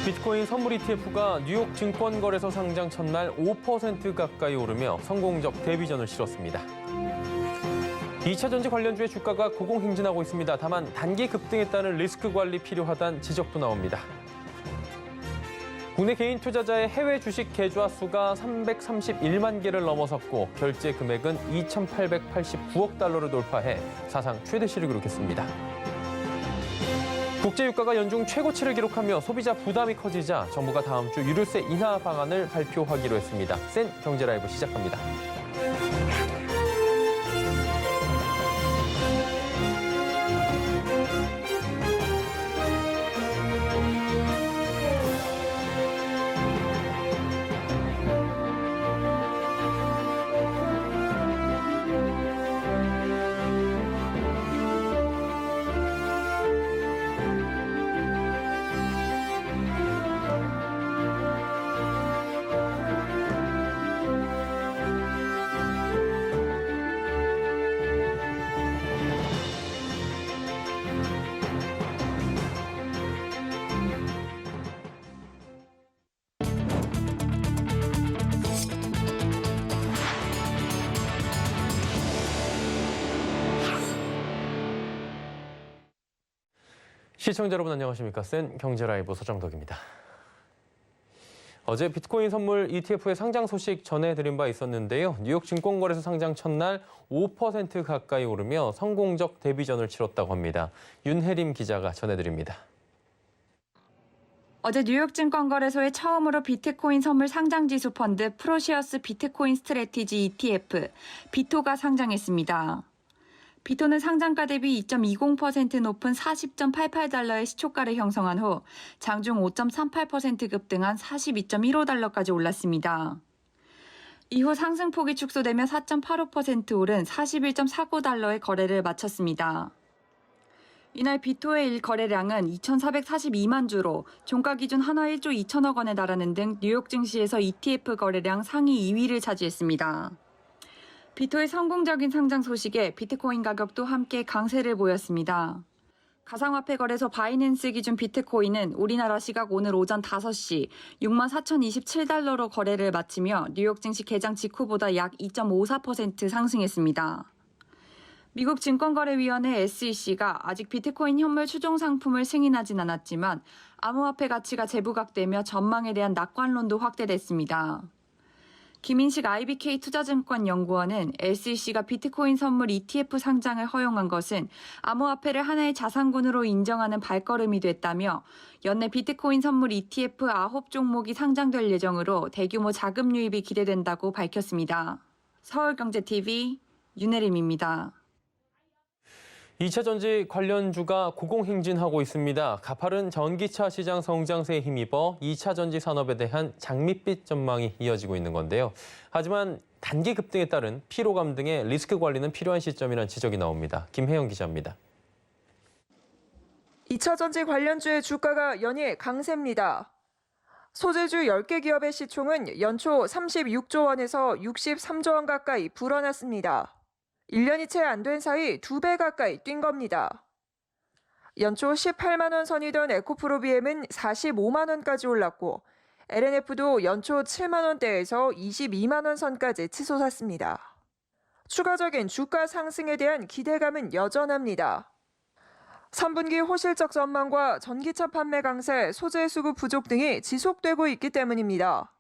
비트코인 선물 ETF가 뉴욕 증권거래소 상장 첫날 5% 가까이 오르며 성공적 데뷔전을 치렀습니다. 2차 전지 관련주의 주가가 고공행진하고 있습니다. 다만 단기 급등에 따른 리스크 관리 필요하다는 지적도 나옵니다. 국내 개인 투자자의 해외 주식 계좌 수가 331만 개를 넘어섰고 결제 금액은 2,889억 달러를 돌파해 사상 최대치를 기록했습니다. 국제 유가가 연중 최고치를 기록하며 소비자 부담이 커지자 정부가 다음 주 유류세 인하 방안을 발표하기로 했습니다. 센 경제 라이브 시작합니다. 시청자 여러분 안녕하십니까? 센 경제라이브 서정덕입니다. 어제 비트코인 선물 ETF의 상장 소식 전해드린 바 있었는데요. 뉴욕 증권거래소 상장 첫날 5% 가까이 오르며 성공적 데뷔전을 치렀다고 합니다. 윤혜림 기자가 전해드립니다. 어제 뉴욕 증권거래소에 처음으로 비트코인 선물 상장지수 펀드 프로시어스 비트코인 스트래티지 ETF, 비토가 상장했습니다. 비토는 상장가 대비 2.20% 높은 40.88달러의 시초가를 형성한 후 장중 5.38% 급등한 42.15달러까지 올랐습니다. 이후 상승폭이 축소되며 4.85% 오른 41.49달러의 거래를 마쳤습니다. 이날 비토의 1거래량은 2,442만 주로 종가 기준 한화 1조 2천억 원에 달하는 등 뉴욕 증시에서 ETF 거래량 상위 2위를 차지했습니다. 비토의 성공적인 상장 소식에 비트코인 가격도 함께 강세를 보였습니다. 가상화폐 거래소 바이낸스 기준 비트코인은 우리나라 시각 오늘 오전 5시 64,027달러로 거래를 마치며 뉴욕 증시 개장 직후보다 약 2.54% 상승했습니다. 미국 증권거래위원회 SEC가 아직 비트코인 현물 추종 상품을 승인하진 않았지만 암호화폐 가치가 재부각되며 전망에 대한 낙관론도 확대됐습니다. 김인식 IBK 투자증권 연구원은 SEC가 비트코인 선물 ETF 상장을 허용한 것은 암호화폐를 하나의 자산군으로 인정하는 발걸음이 됐다며 연내 비트코인 선물 ETF 9종목이 상장될 예정으로 대규모 자금 유입이 기대된다고 밝혔습니다. 서울경제TV 윤혜림입니다. 2차 전지 관련주가 고공행진하고 있습니다. 가파른 전기차 시장 성장세에 힘입어 2차 전지 산업에 대한 장밋빛 전망이 이어지고 있는 건데요. 하지만 단기 급등에 따른 피로감 등의 리스크 관리는 필요한 시점이라는 지적이 나옵니다. 김혜영 기자입니다. 2차 전지 관련주의 주가가 연일 강세입니다. 소재주 10개 기업의 시총은 연초 36조 원에서 63조 원 가까이 불어났습니다. 1년이 채 안 된 사이 2배 가까이 뛴 겁니다. 연초 18만 원 선이던 에코프로비엠은 45만 원까지 올랐고 LNF도 연초 7만 원대에서 22만 원 선까지 치솟았습니다. 추가적인 주가 상승에 대한 기대감은 여전합니다. 3분기 호실적 전망과 전기차 판매 강세, 소재 수급 부족 등이 지속되고 있기 때문입니다.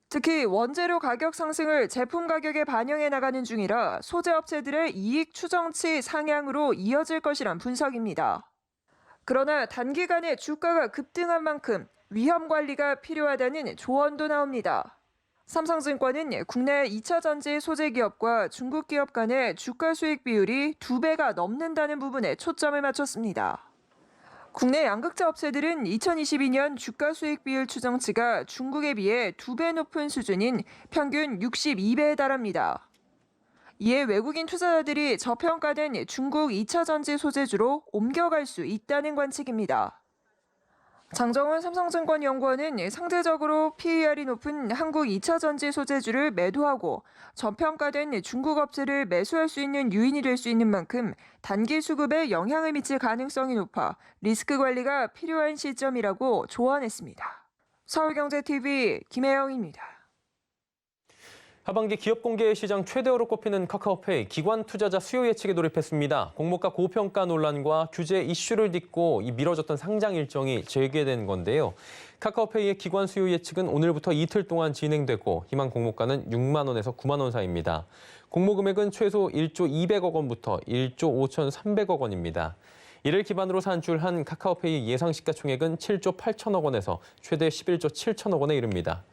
특히 원재료 가격 상승을 제품 가격에 반영해 나가는 중이라 소재 업체들의 이익 추정치 상향으로 이어질 것이란 분석입니다. 그러나 단기간에 주가가 급등한 만큼 위험 관리가 필요하다는 조언도 나옵니다. 삼성증권은 국내 2차 전지 소재 기업과 중국 기업 간의 주가 수익 비율이 2배가 넘는다는 부분에 초점을 맞췄습니다. 국내 양극재 업체들은 2022년 주가 수익 비율 추정치가 중국에 비해 2배 높은 수준인 평균 62배에 달합니다. 이에 외국인 투자자들이 저평가된 중국 2차 전지 소재주로 옮겨갈 수 있다는 관측입니다. 장정훈 삼성증권 연구원은 상대적으로 PER이 높은 한국 2차 전지 소재주를 매도하고 저평가된 중국 업체를 매수할 수 있는 유인이 될 수 있는 만큼 단기 수급에 영향을 미칠 가능성이 높아 리스크 관리가 필요한 시점이라고 조언했습니다. 서울경제TV 김혜영입니다. 하반기 기업 공개 시장 최대어로 꼽히는 카카오페이 기관 투자자 수요 예측에 돌입했습니다. 공모가 고평가 논란과 규제 이슈를 딛고 미뤄졌던 상장 일정이 재개된 건데요. 카카오페이의 기관 수요 예측은 오늘부터 이틀 동안 진행되고 희망 공모가는 6만 원에서 9만 원 사이입니다. 공모 금액은 최소 1조 200억 원부터 1조 5,300억 원입니다. 이를 기반으로 산출한 카카오페이 예상 시가총액은 7조 8천억 원에서 최대 11조 7천억 원에 이릅니다.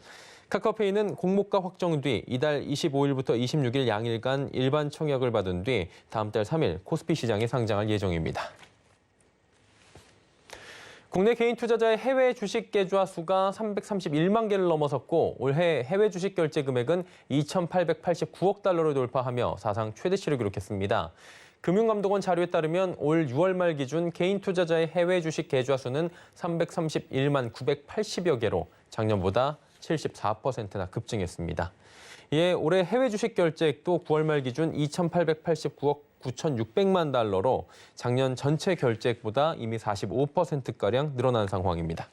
카카오페이는 공모가 확정 뒤 이달 25일부터 26일 양일간 일반 청약을 받은 뒤 다음 달 3일 코스피 시장에 상장할 예정입니다. 국내 개인 투자자의 해외 주식 계좌 수가 331만 개를 넘어섰고 올해 해외 주식 결제 금액은 2,889억 달러를 돌파하며 사상 최대치를 기록했습니다. 금융감독원 자료에 따르면 올 6월 말 기준 개인 투자자의 해외 주식 계좌 수는 331만 980여 개로 작년보다 74%나 급증했습니다. 이에 올해 해외 주식 결제액도 9월 말 기준 2,889억 9,600만 달러로 작년 전체 결제액보다 이미 45%가량 늘어난 상황입니다.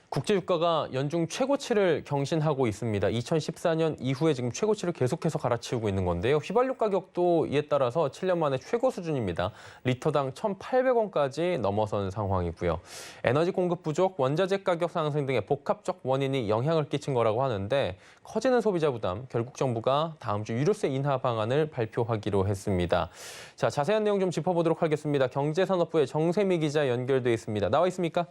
국제유가가 연중 최고치를 경신하고 있습니다. 2014년 이후에 지금 최고치를 계속해서 갈아치우고 있는 건데요. 휘발유 가격도 이에 따라서 7년 만에 최고 수준입니다. 리터당 1,800원까지 넘어선 상황이고요. 에너지 공급 부족, 원자재 가격 상승 등의 복합적 원인이 영향을 끼친 거라고 하는데 커지는 소비자 부담, 결국 정부가 다음 주 유류세 인하 방안을 발표하기로 했습니다. 자, 자세한 내용 좀 짚어보도록 하겠습니다. 경제산업부의 정세미 기자 연결돼 있습니다. 나와 있습니까?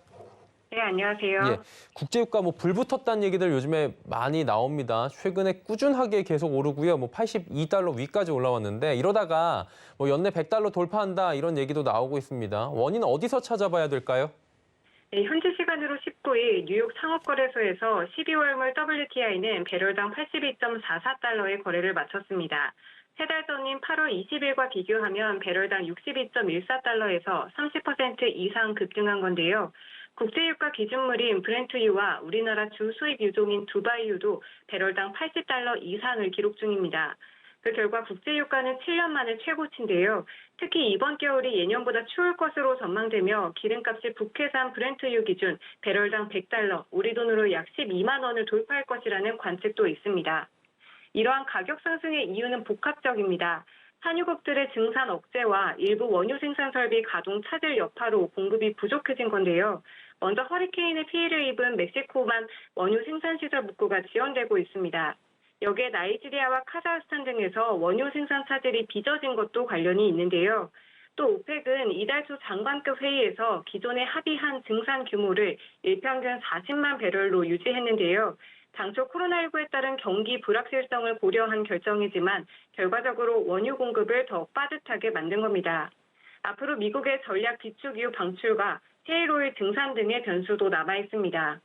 네, 안녕하세요. 예, 국제유가 불 붙었다는 얘기들 요즘에 많이 나옵니다. 최근에 꾸준하게 계속 오르고요. 82달러 위까지 올라왔는데 이러다가 연내 100달러 돌파한다 이런 얘기도 나오고 있습니다. 원인은 어디서 찾아봐야 될까요? 네, 현지 시간으로 19일 뉴욕 상업거래소에서 12월물 WTI는 배럴당 82.44달러의 거래를 마쳤습니다. 세 달 전인 8월 20일과 비교하면 배럴당 62.14달러에서 30% 이상 급등한 건데요. 국제유가 기준물인 브렌트유와 우리나라 주 수입 유종인 두바이유도 배럴당 80달러 이상을 기록 중입니다. 그 결과 국제유가는 7년 만에 최고치인데요. 특히 이번 겨울이 예년보다 추울 것으로 전망되며 기름값이 북해산 브렌트유 기준 배럴당 100달러, 우리 돈으로 약 12만 원을 돌파할 것이라는 관측도 있습니다. 이러한 가격 상승의 이유는 복합적입니다. 산유국들의 증산 억제와 일부 원유 생산 설비 가동 차질 여파로 공급이 부족해진 건데요. 먼저 허리케인의 피해를 입은 멕시코만 원유 생산 시설 복구가 지연되고 있습니다. 여기에 나이지리아와 카자흐스탄 등에서 원유 생산 차질이 빚어진 것도 관련이 있는데요. 또 오펙은 이달 초 장관급 회의에서 기존에 합의한 증산 규모를 일평균 40만 배럴로 유지했는데요. 당초 코로나19에 따른 경기 불확실성을 고려한 결정이지만 결과적으로 원유 공급을 더 빠듯하게 만든 겁니다. 앞으로 미국의 전략 비축유 방출과 셰일오일 증산 등의 변수도 남아 있습니다.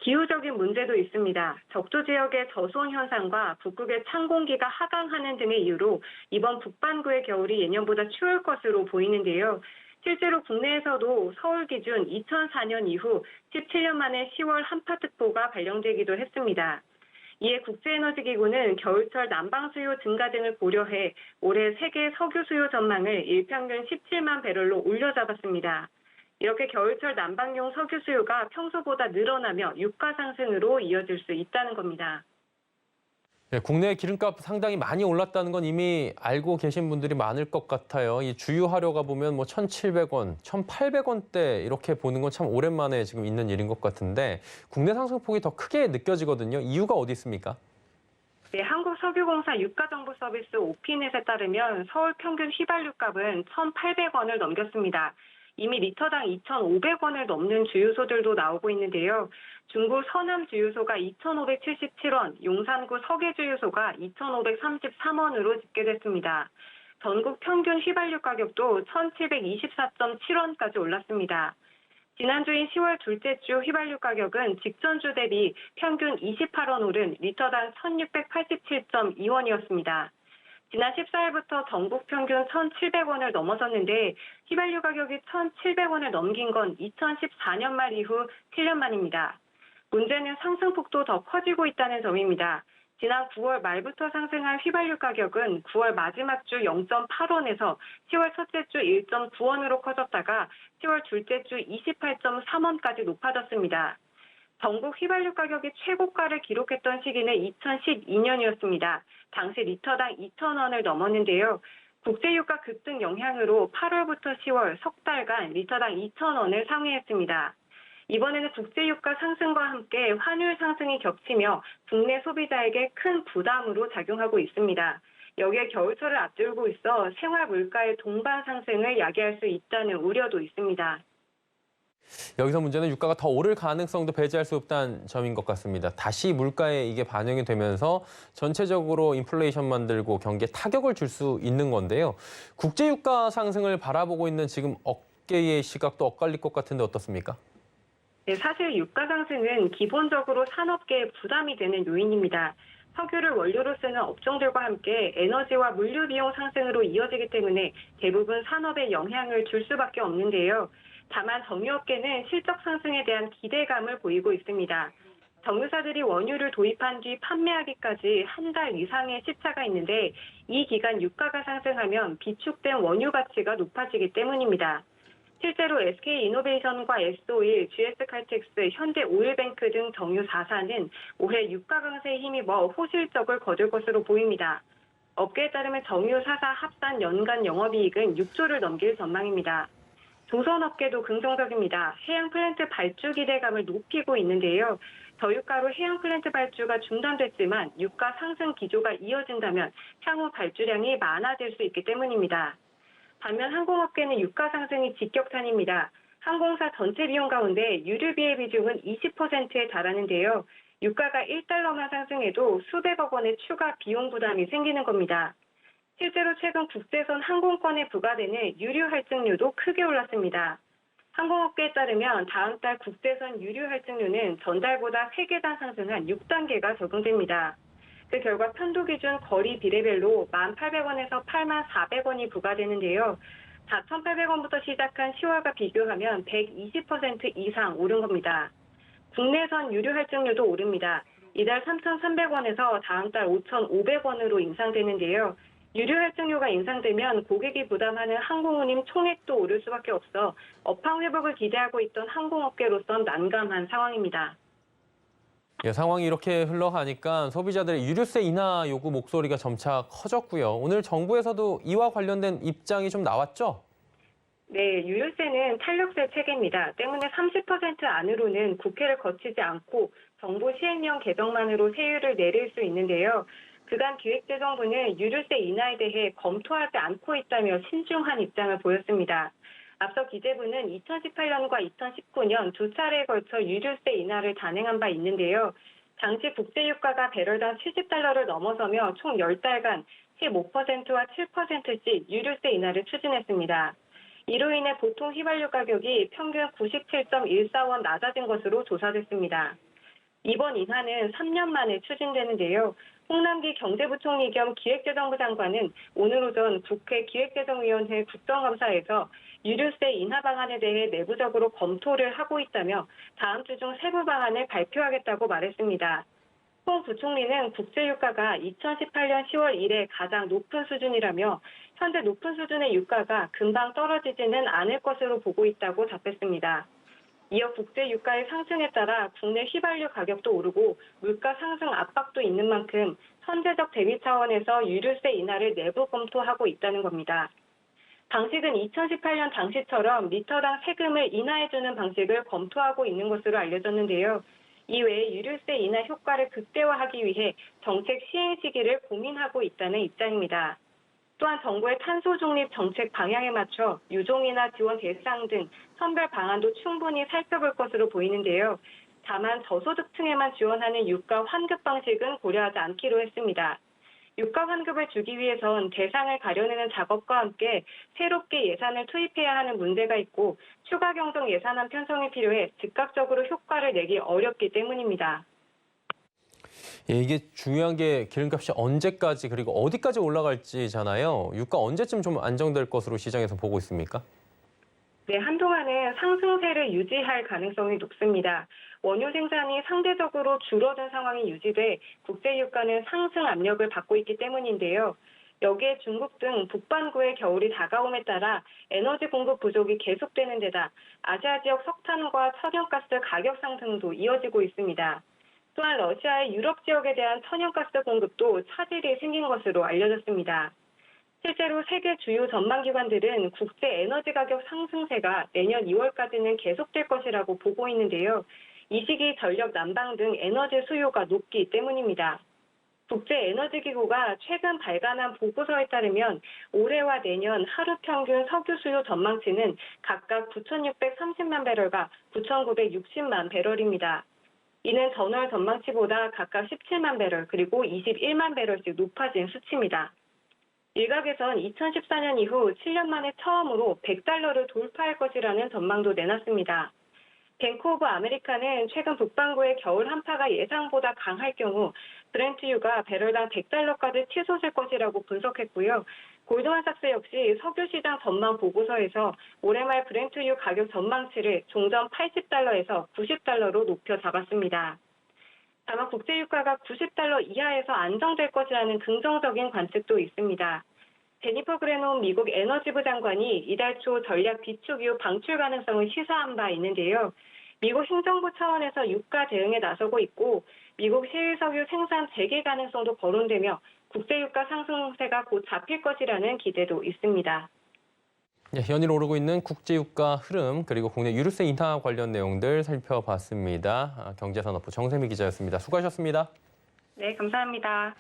기후적인 문제도 있습니다. 적조 지역의 저수온 현상과 북극의 찬 공기가 하강하는 등의 이유로 이번 북반구의 겨울이 예년보다 추울 것으로 보이는데요. 실제로 국내에서도 서울 기준 2004년 이후 17년 만에 10월 한파특보가 발령되기도 했습니다. 이에 국제에너지기구는 겨울철 난방 수요 증가 등을 고려해 올해 세계 석유 수요 전망을 일평균 17만 배럴로 올려잡았습니다. 이렇게 겨울철 난방용 석유 수요가 평소보다 늘어나며 유가 상승으로 이어질 수 있다는 겁니다. 네, 국내 기름값 상당히 많이 올랐다는 건 이미 알고 계신 분들이 많을 것 같아요. 이 주유 하려가 보면 1,700원, 1,800원대 이렇게 보는 건 참 오랜만에 지금 있는 일인 것 같은데 국내 상승폭이 더 크게 느껴지거든요. 이유가 어디 있습니까? 네, 한국석유공사 유가정보서비스 오피넷에 따르면 서울 평균 휘발유값은 1,800원을 넘겼습니다. 이미 리터당 2,500원을 넘는 주유소들도 나오고 있는데요. 중구 서남 주유소가 2,577원, 용산구 서계 주유소가 2,533원으로 집계됐습니다. 전국 평균 휘발유 가격도 1,724.7원까지 올랐습니다. 지난주인 10월 둘째 주 휘발유 가격은 직전주 대비 평균 28원 오른 리터당 1,687.2원이었습니다. 지난 14일부터 전국 평균 1,700원을 넘어섰는데 휘발유 가격이 1,700원을 넘긴 건 2014년 말 이후 7년 만입니다. 문제는 상승폭도 더 커지고 있다는 점입니다. 지난 9월 말부터 상승한 휘발유 가격은 9월 마지막 주 0.8원에서 10월 첫째 주 1.9원으로 커졌다가 10월 둘째 주 28.3원까지 높아졌습니다. 전국 휘발유 가격이 최고가를 기록했던 시기는 2012년이었습니다. 당시 리터당 2,000원을 넘었는데요. 국제유가 급등 영향으로 8월부터 10월 석 달간 리터당 2,000원을 상회했습니다. 이번에는 국제유가 상승과 함께 환율 상승이 겹치며 국내 소비자에게 큰 부담으로 작용하고 있습니다. 여기에 겨울철을 앞두고 있어 생활 물가의 동반 상승을 야기할 수 있다는 우려도 있습니다. 여기서 문제는 유가가 더 오를 가능성도 배제할 수 없다는 점인 것 같습니다. 다시 물가에 이게 반영이 되면서 전체적으로 인플레이션 만들고 경기에 타격을 줄 수 있는 건데요. 국제유가 상승을 바라보고 있는 지금 업계의 시각도 엇갈릴 것 같은데 어떻습니까? 네, 사실 유가 상승은 기본적으로 산업계에 부담이 되는 요인입니다. 석유를 원료로 쓰는 업종들과 함께 에너지와 물류 비용 상승으로 이어지기 때문에 대부분 산업에 영향을 줄 수밖에 없는데요. 다만 정유업계는 실적 상승에 대한 기대감을 보이고 있습니다. 정유사들이 원유를 도입한 뒤 판매하기까지 한 달 이상의 시차가 있는데 이 기간 유가가 상승하면 비축된 원유 가치가 높아지기 때문입니다. 실제로 SK이노베이션과 S-오일, GS칼텍스, 현대오일뱅크 등 정유사사는 올해 유가 강세에 힘입어 호실적을 거둘 것으로 보입니다. 업계에 따르면 정유사사 합산 연간 영업이익은 6조를 넘길 전망입니다. 조선업계도 긍정적입니다. 해양 플랜트 발주 기대감을 높이고 있는데요. 저유가로 해양 플랜트 발주가 중단됐지만 유가 상승 기조가 이어진다면 향후 발주량이 많아질 수 있기 때문입니다. 반면 항공업계는 유가 상승이 직격탄입니다. 항공사 전체 비용 가운데 유류비의 비중은 20%에 달하는데요. 유가가 1달러만 상승해도 수백억 원의 추가 비용 부담이 생기는 겁니다. 실제로 최근 국제선 항공권에 부과되는 유류 할증료도 크게 올랐습니다. 항공업계에 따르면 다음 달 국제선 유류 할증료는 전달보다 3계단 상승한 6단계가 적용됩니다. 그 결과 편도 기준 거리 비례별로 1,800원에서 84,000원이 부과되는데요. 4,800원부터 시작한 10월과 비교하면 120% 이상 오른 겁니다. 국내선 유류 할증료도 오릅니다. 이달 3,300원에서 다음 달 5,500원으로 인상되는데요. 유류 할증료가 인상되면 고객이 부담하는 항공운임 총액도 오를 수밖에 없어 업황 회복을 기대하고 있던 항공업계로선 난감한 상황입니다. 예, 상황이 이렇게 흘러가니까 소비자들의 유류세 인하 요구 목소리가 점차 커졌고요. 오늘 정부에서도 이와 관련된 입장이 좀 나왔죠? 네, 유류세는 탄력세 체계입니다. 때문에 30% 안으로는 국회를 거치지 않고 정부 시행령 개정만으로 세율을 내릴 수 있는데요. 그간 기획재정부는 유류세 인하에 대해 검토하지 않고 있다며 신중한 입장을 보였습니다. 앞서 기재부는 2018년과 2019년 두 차례에 걸쳐 유류세 인하를 단행한 바 있는데요. 당시 국제유가가 배럴당 70달러를 넘어서며 총 10달간 15%와 7%씩 유류세 인하를 추진했습니다. 이로 인해 보통 휘발유 가격이 평균 97.14원 낮아진 것으로 조사됐습니다. 이번 인하는 3년 만에 추진되는데요. 홍남기 경제부총리 겸 기획재정부 장관은 오늘 오전 국회 기획재정위원회 국정감사에서 유류세 인하 방안에 대해 내부적으로 검토를 하고 있다며 다음 주 중 세부 방안을 발표하겠다고 말했습니다. 홍 부총리는 국제유가가 2018년 10월 이래 가장 높은 수준이라며 현재 높은 수준의 유가가 금방 떨어지지는 않을 것으로 보고 있다고 답했습니다. 이어 국제유가의 상승에 따라 국내 휘발유 가격도 오르고 물가 상승 압박도 있는 만큼 선제적 대비 차원에서 유류세 인하를 내부 검토하고 있다는 겁니다. 방식은 2018년 당시처럼 리터당 세금을 인하해주는 방식을 검토하고 있는 것으로 알려졌는데요. 이외에 유류세 인하 효과를 극대화하기 위해 정책 시행 시기를 고민하고 있다는 입장입니다. 또한 정부의 탄소 중립 정책 방향에 맞춰 유종인하 지원 대상 등 선별 방안도 충분히 살펴볼 것으로 보이는데요. 다만 저소득층에만 지원하는 유가 환급 방식은 고려하지 않기로 했습니다. 유가 환급을 주기 위해선 대상을 가려내는 작업과 함께 새롭게 예산을 투입해야 하는 문제가 있고 추가 경정 예산안 편성이 필요해 즉각적으로 효과를 내기 어렵기 때문입니다. 예, 이게 중요한 게 기름값이 언제까지 그리고 어디까지 올라갈지잖아요. 유가 언제쯤 좀 안정될 것으로 시장에서 보고 있습니까? 네, 한동안은 상승세를 유지할 가능성이 높습니다. 원유 생산이 상대적으로 줄어든 상황이 유지돼 국제 유가는 상승 압력을 받고 있기 때문인데요. 여기에 중국 등 북반구의 겨울이 다가옴에 따라 에너지 공급 부족이 계속되는 데다 아시아 지역 석탄과 천연가스 가격 상승도 이어지고 있습니다. 또한 러시아의 유럽 지역에 대한 천연가스 공급도 차질이 생긴 것으로 알려졌습니다. 실제로 세계 주요 전망기관들은 국제 에너지 가격 상승세가 내년 2월까지는 계속될 것이라고 보고 있는데요. 이 시기 전력 난방 등 에너지 수요가 높기 때문입니다. 국제에너지기구가 최근 발간한 보고서에 따르면 올해와 내년 하루 평균 석유 수요 전망치는 각각 9,630만 배럴과 9,960만 배럴입니다. 이는 전월 전망치보다 각각 17만 배럴 그리고 21만 배럴씩 높아진 수치입니다. 일각에선 2014년 이후 7년 만에 처음으로 $100를 돌파할 것이라는 전망도 내놨습니다. 뱅크 오브 아메리카는 최근 북반구의 겨울 한파가 예상보다 강할 경우 브렌트유가 배럴당 $100까지 치솟을 것이라고 분석했고요. 골드만삭스 역시 석유 시장 전망 보고서에서 올해 말 브렌트유 가격 전망치를 종전 $80에서 $90로 높여 잡았습니다. 다만 국제유가가 $90 이하에서 안정될 것이라는 긍정적인 관측도 있습니다. 제니퍼 그레논 미국 에너지부 장관이 이달 초 전략 비축유 방출 가능성을 시사한 바 있는데요. 미국 행정부 차원에서 유가 대응에 나서고 있고 미국 셰일석유 생산 재개 가능성도 거론되며 국제유가 상승세가 곧 잡힐 것이라는 기대도 있습니다. 예, 연일 오르고 있는 국제유가 흐름 그리고 국내 유류세 인하 관련 내용들 살펴봤습니다. 경제산업부 정세미 기자였습니다. 수고하셨습니다. 네, 감사합니다.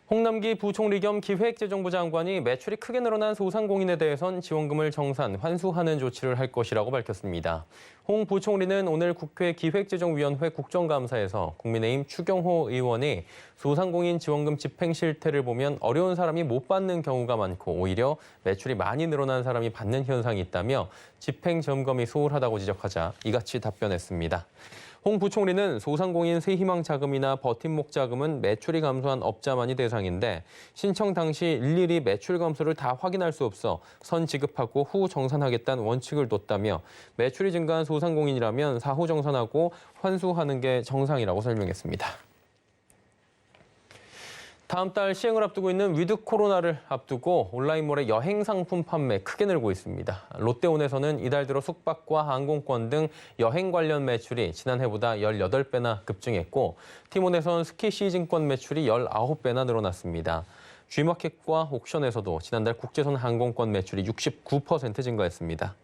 홍남기 부총리 겸 기획재정부 장관이 매출이 크게 늘어난 소상공인에 대해선 지원금을 정산, 환수하는 조치를 할 것이라고 밝혔습니다. 홍 부총리는 오늘 국회 기획재정위원회 국정감사에서 국민의힘 추경호 의원이 소상공인 지원금 집행 실태를 보면 어려운 사람이 못 받는 경우가 많고 오히려 매출이 많이 늘어난 사람이 받는 현상이 있다며 집행 점검이 소홀하다고 지적하자 이같이 답변했습니다. 홍 부총리는 소상공인 새희망 자금이나 버팀목 자금은 매출이 감소한 업자만이 대상인데 신청 당시 일일이 매출 감소를 다 확인할 수 없어 선 지급하고 후 정산하겠다는 원칙을 뒀다며 매출이 증가한 소상공인이라면 사후 정산하고 환수하는 게 정상이라고 설명했습니다. 다음 달 시행을 앞두고 있는 위드 코로나를 앞두고 온라인몰의 여행 상품 판매 크게 늘고 있습니다. 롯데온에서는 이달 들어 숙박과 항공권 등 여행 관련 매출이 지난해보다 18배나 급증했고 티몬에선 스키 시즌권 매출이 19배나 늘어났습니다. G마켓과 옥션에서도 지난달 국제선 항공권 매출이 69% 증가했습니다.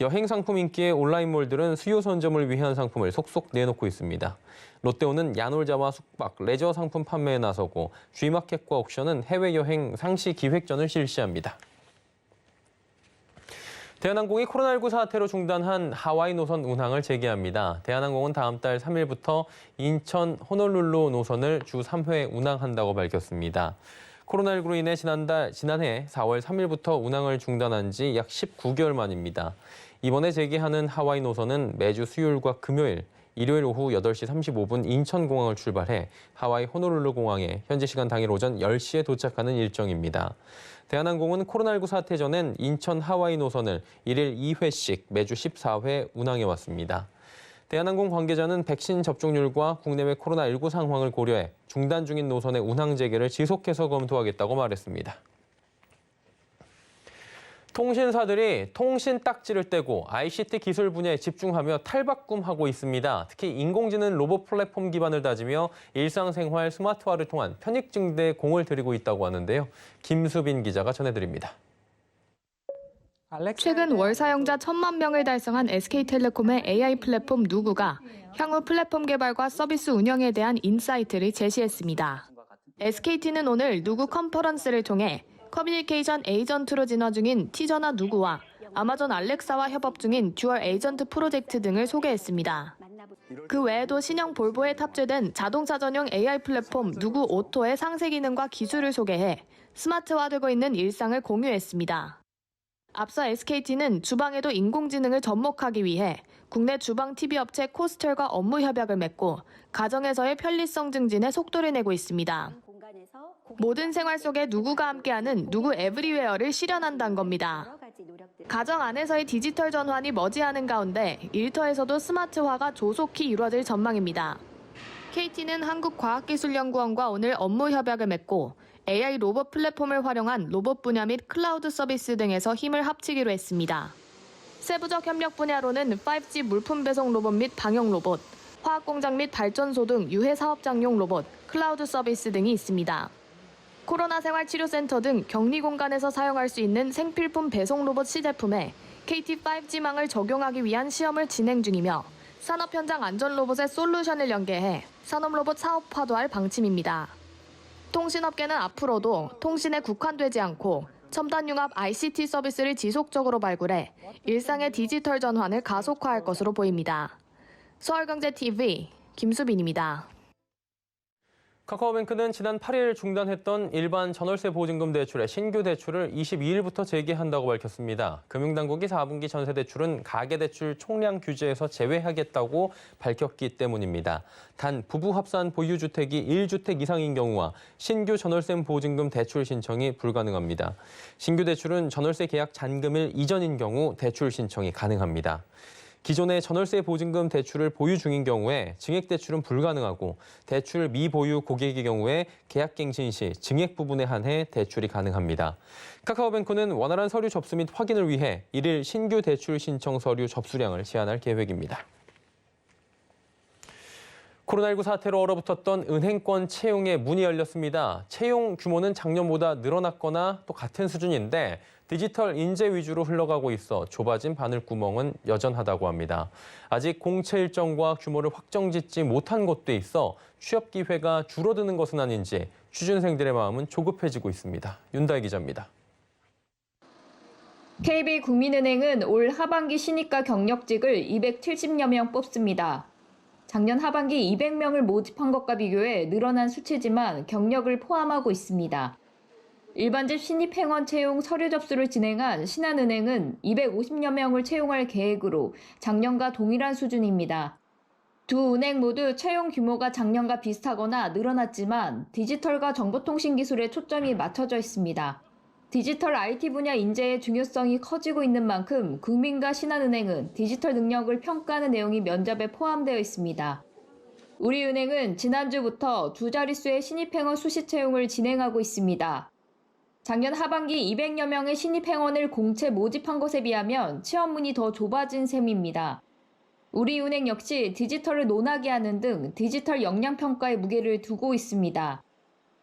여행 상품 인기의 온라인몰들은 수요 선점을 위한 상품을 속속 내놓고 있습니다. 롯데온은 야놀자와 숙박, 레저 상품 판매에 나서고 G마켓과 옥션은 해외여행 상시 기획전을 실시합니다. 대한항공이 코로나19 사태로 중단한 하와이 노선 운항을 재개합니다. 대한항공은 다음 달 3일부터 인천 호놀룰루 노선을 주 3회 운항한다고 밝혔습니다. 코로나19로 인해 지난해 4월 3일부터 운항을 중단한 지 약 19개월 만입니다. 이번에 재개하는 하와이 노선은 매주 수요일과 금요일, 일요일 오후 8시 35분 인천공항을 출발해 하와이 호놀룰루 공항에 현지 시간 당일 오전 10시에 도착하는 일정입니다. 대한항공은 코로나19 사태 전엔 인천 하와이 노선을 일일 2회씩 매주 14회 운항해왔습니다. 대한항공 관계자는 백신 접종률과 국내외 코로나19 상황을 고려해 중단 중인 노선의 운항 재개를 지속해서 검토하겠다고 말했습니다. 통신사들이 통신 딱지를 떼고 ICT 기술 분야에 집중하며 탈바꿈하고 있습니다. 특히 인공지능 로봇 플랫폼 기반을 다지며 일상생활 스마트화를 통한 편익 증대에 공을 들이고 있다고 하는데요. 김수빈 기자가 전해드립니다. 최근 월 사용자 1,000만 명을 달성한 SK텔레콤의 AI 플랫폼 누구가 향후 플랫폼 개발과 서비스 운영에 대한 인사이트를 제시했습니다. SKT는 오늘 누구 컨퍼런스를 통해 커뮤니케이션 에이전트로 진화 중인 티저나 누구와 아마존 알렉사와 협업 중인 듀얼 에이전트 프로젝트 등을 소개했습니다. 그 외에도 신형 볼보에 탑재된 자동차 전용 AI 플랫폼 누구 오토의 상세 기능과 기술을 소개해 스마트화되고 있는 일상을 공유했습니다. 앞서 SKT는 주방에도 인공지능을 접목하기 위해 국내 주방 TV 업체 코스텔과 업무 협약을 맺고 가정에서의 편리성 증진에 속도를 내고 있습니다. 모든 생활 속에 누구가 함께하는 누구 에브리웨어를 실현한다는 겁니다. 가정 안에서의 디지털 전환이 머지않은 가운데 일터에서도 스마트화가 조속히 이루어질 전망입니다. KT는 한국과학기술연구원과 오늘 업무 협약을 맺고 AI 로봇 플랫폼을 활용한 로봇 분야 및 클라우드 서비스 등에서 힘을 합치기로 했습니다. 세부적 협력 분야로는 5G 물품 배송 로봇 및 방역 로봇, 화학공장 및 발전소 등 유해 사업장용 로봇, 클라우드 서비스 등이 있습니다. 코로나 생활치료센터 등 격리 공간에서 사용할 수 있는 생필품 배송 로봇 시제품에 KT 5G망을 적용하기 위한 시험을 진행 중이며 산업 현장 안전 로봇의 솔루션을 연계해 산업 로봇 사업화도 할 방침입니다. 통신업계는 앞으로도 통신에 국한되지 않고 첨단 융합 ICT 서비스를 지속적으로 발굴해 일상의 디지털 전환을 가속화할 것으로 보입니다. 서울경제TV 김수빈입니다. 카카오뱅크는 지난 8일 중단했던 일반 전월세 보증금 대출의 신규 대출을 22일부터 재개한다고 밝혔습니다. 금융당국이 4분기 전세 대출은 가계대출 총량 규제에서 제외하겠다고 밝혔기 때문입니다. 단 부부 합산 보유주택이 1주택 이상인 경우와 신규 전월세 보증금 대출 신청이 불가능합니다. 신규 대출은 전월세 계약 잔금일 이전인 경우 대출 신청이 가능합니다. 기존의 전월세 보증금 대출을 보유 중인 경우에 증액 대출은 불가능하고 대출 미보유 고객의 경우에 계약갱신 시 증액 부분에 한해 대출이 가능합니다. 카카오뱅크는 원활한 서류 접수 및 확인을 위해 1일 신규 대출 신청 서류 접수량을 제한할 계획입니다. 코로나19 사태로 얼어붙었던 은행권 채용의 문이 열렸습니다. 채용 규모는 작년보다 늘어났거나 또 같은 수준인데 디지털 인재 위주로 흘러가고 있어 좁아진 바늘구멍은 여전하다고 합니다. 아직 공채 일정과 규모를 확정짓지 못한 곳도 있어 취업 기회가 줄어드는 것은 아닌지 취준생들의 마음은 조급해지고 있습니다. 윤다희 기자입니다. KB국민은행은 올 하반기 신입과 경력직을 270여 명 뽑습니다. 작년 하반기 200명을 모집한 것과 비교해 늘어난 수치지만 경력을 포함하고 있습니다. 일반직 신입 행원 채용 서류 접수를 진행한 신한은행은 250여 명을 채용할 계획으로 작년과 동일한 수준입니다. 두 은행 모두 채용 규모가 작년과 비슷하거나 늘어났지만 디지털과 정보통신기술에 초점이 맞춰져 있습니다. 디지털 IT 분야 인재의 중요성이 커지고 있는 만큼 국민과 신한은행은 디지털 능력을 평가하는 내용이 면접에 포함되어 있습니다. 우리은행은 지난주부터 두 자릿수의 신입행원 수시 채용을 진행하고 있습니다. 작년 하반기 200여 명의 신입행원을 공채 모집한 것에 비하면 취업문이 더 좁아진 셈입니다. 우리은행 역시 디지털을 논하게 하는 등 디지털 역량평가에 무게를 두고 있습니다.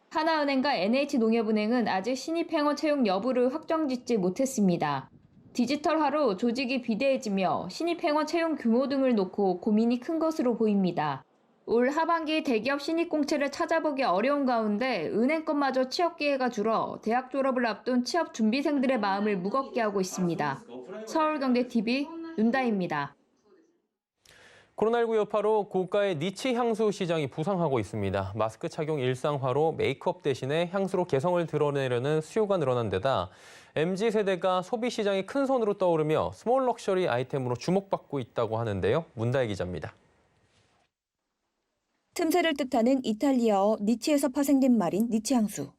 하나은행과 NH농협은행은 아직 신입행원 채용 여부를 확정짓지 못했습니다. 디지털화로 조직이 비대해지며 신입행원 채용 규모 등을 놓고 고민이 큰 것으로 보입니다. 올 하반기 대기업 신입 공채를 찾아보기 어려운 가운데 은행권마저 취업 기회가 줄어 대학 졸업을 앞둔 취업 준비생들의 마음을 무겁게 하고 있습니다. 서울경제TV 윤다희입니다. 코로나19 여파로 고가의 니치 향수 시장이 부상하고 있습니다. 마스크 착용 일상화로 메이크업 대신에 향수로 개성을 드러내려는 수요가 늘어난 데다 MZ세대가 소비 시장에 큰 손으로 떠오르며 스몰 럭셔리 아이템으로 주목받고 있다고 하는데요. 문다혜 기자입니다. 틈새를 뜻하는 이탈리아어 니치에서 파생된 말인 니치 향수.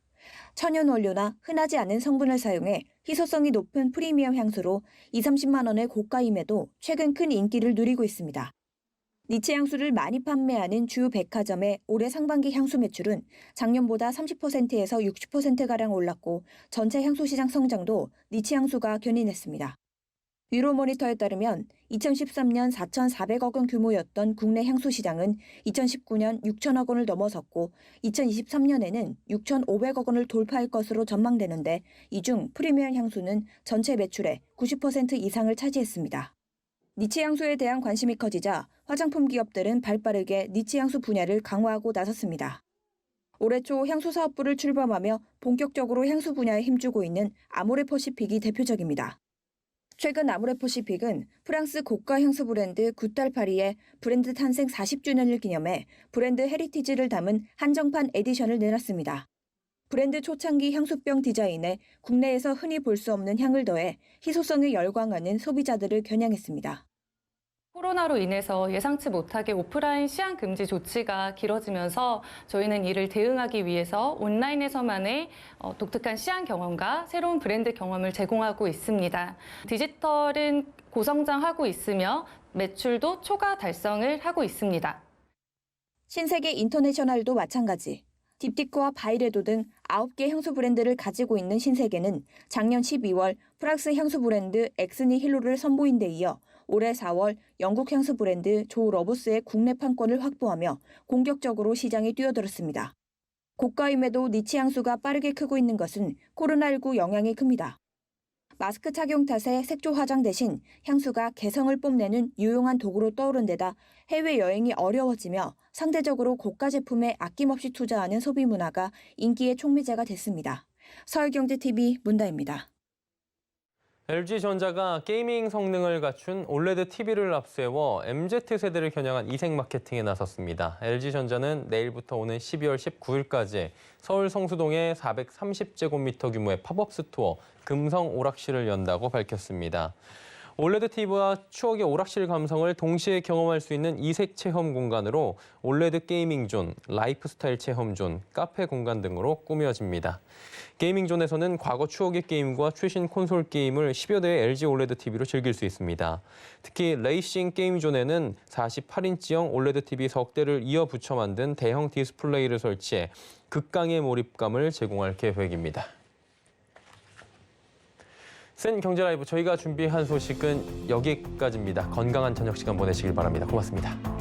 천연 원료나 흔하지 않은 성분을 사용해 희소성이 높은 프리미엄 향수로 20-30만 원의 고가임에도 최근 큰 인기를 누리고 있습니다. 니치 향수를 많이 판매하는 주요 백화점의 올해 상반기 향수 매출은 작년보다 30%에서 60%가량 올랐고 전체 향수 시장 성장도 니치 향수가 견인했습니다. 유로모니터에 따르면 2013년 4,400억 원 규모였던 국내 향수 시장은 2019년 6천억 원을 넘어섰고 2023년에는 6,500억 원을 돌파할 것으로 전망되는데 이 중 프리미엄 향수는 전체 매출의 90% 이상을 차지했습니다. 니치 향수에 대한 관심이 커지자 화장품 기업들은 발빠르게 니치 향수 분야를 강화하고 나섰습니다. 올해 초 향수 사업부를 출범하며 본격적으로 향수 분야에 힘주고 있는 아모레퍼시픽이 대표적입니다. 최근 아모레퍼시픽은 프랑스 고가 향수 브랜드 구탈파리의 브랜드 탄생 40주년을 기념해 브랜드 헤리티지를 담은 한정판 에디션을 내놨습니다. 브랜드 초창기 향수병 디자인에 국내에서 흔히 볼 수 없는 향을 더해 희소성에 열광하는 소비자들을 겨냥했습니다. 코로나로 인해서 예상치 못하게 오프라인 시향 금지 조치가 길어지면서 저희는 이를 대응하기 위해서 온라인에서만의 독특한 시향 경험과 새로운 브랜드 경험을 제공하고 있습니다. 디지털은 고성장하고 있으며 매출도 초과 달성을 하고 있습니다. 신세계 인터내셔널도 마찬가지. 딥티크와 바이레도 등 9개 향수 브랜드를 가지고 있는 신세계는 작년 12월 프랑스 향수 브랜드 엑스니 힐로를 선보인 데 이어 올해 4월 영국 향수 브랜드 조 러브스의 국내 판권을 확보하며 공격적으로 시장에 뛰어들었습니다. 고가임에도 니치 향수가 빠르게 크고 있는 것은 코로나19 영향이 큽니다. 마스크 착용 탓에 색조 화장 대신 향수가 개성을 뽐내는 유용한 도구로 떠오른 데다 해외여행이 어려워지며 상대적으로 고가 제품에 아낌없이 투자하는 소비 문화가 인기의 촉매제가 됐습니다. 서울경제TV 문다입니다. LG전자가 게이밍 성능을 갖춘 올레드 TV를 앞세워 MZ세대를 겨냥한 이색 마케팅에 나섰습니다. LG전자는 내일부터 오는 12월 19일까지 서울 성수동에 430제곱미터 규모의 팝업 스토어 금성 오락실을 연다고 밝혔습니다. 올레드 TV와 추억의 오락실 감성을 동시에 경험할 수 있는 이색 체험 공간으로 올레드 게이밍 존, 라이프스타일 체험 존, 카페 공간 등으로 꾸며집니다. 게이밍 존에서는 과거 추억의 게임과 최신 콘솔 게임을 10여 대의 LG 올레드 TV로 즐길 수 있습니다. 특히 레이싱 게임 존에는 48인치형 올레드 TV 석 대를 이어 붙여 만든 대형 디스플레이를 설치해 극강의 몰입감을 제공할 계획입니다. 센 경제 라이브 저희가 준비한 소식은 여기까지입니다. 건강한 저녁 시간 보내시길 바랍니다. 고맙습니다.